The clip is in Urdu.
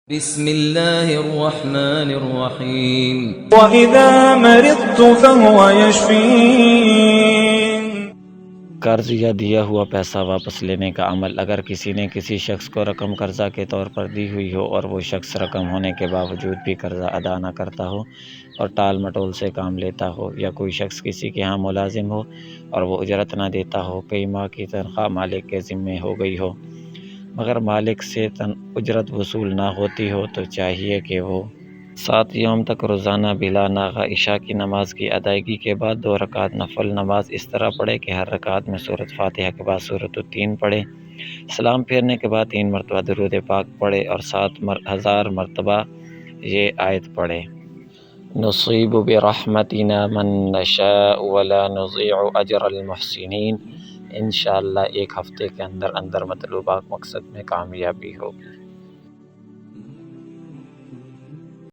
بسم الله الرحمن الرحيم وَإِذَا مَرِضْتُ فَهُوَ يَشْفِينِ۔ قرض یا دیا ہوا پیسہ واپس لینے کا عمل۔ اگر کسی نے کسی شخص کو رقم قرضہ کے طور پر دی ہوئی ہو اور وہ شخص رقم ہونے کے باوجود بھی قرضہ ادا نہ کرتا ہو اور ٹال مٹول سے کام لیتا ہو، یا کوئی شخص کسی کے ہاں ملازم ہو اور وہ اجرت نہ دیتا ہو، کئی ماہ کی تنخواہ مالک کے ذمے ہو گئی ہو مگر مالک سے اجرت وصول نہ ہوتی ہو، تو چاہیے کہ وہ 7 یوم تک روزانہ بلا ناغہ عشاء کی نماز کی ادائیگی کے بعد 2 رکعت نفل نماز اس طرح پڑھے کہ ہر رکعت میں سورۃ فاتحہ کے بعد سورۃ التین پڑھے، سلام پھیرنے کے بعد 3 مرتبہ درود پاک پڑھے اور 7,000 مرتبہ یہ آیت پڑھے: نصیب برحمتنا من نشاء ولا نضيع اجر المحسنین۔ انشاءاللہ ایک ہفتے کے اندر مطلوبہ مقصد میں کامیابی ہوگی۔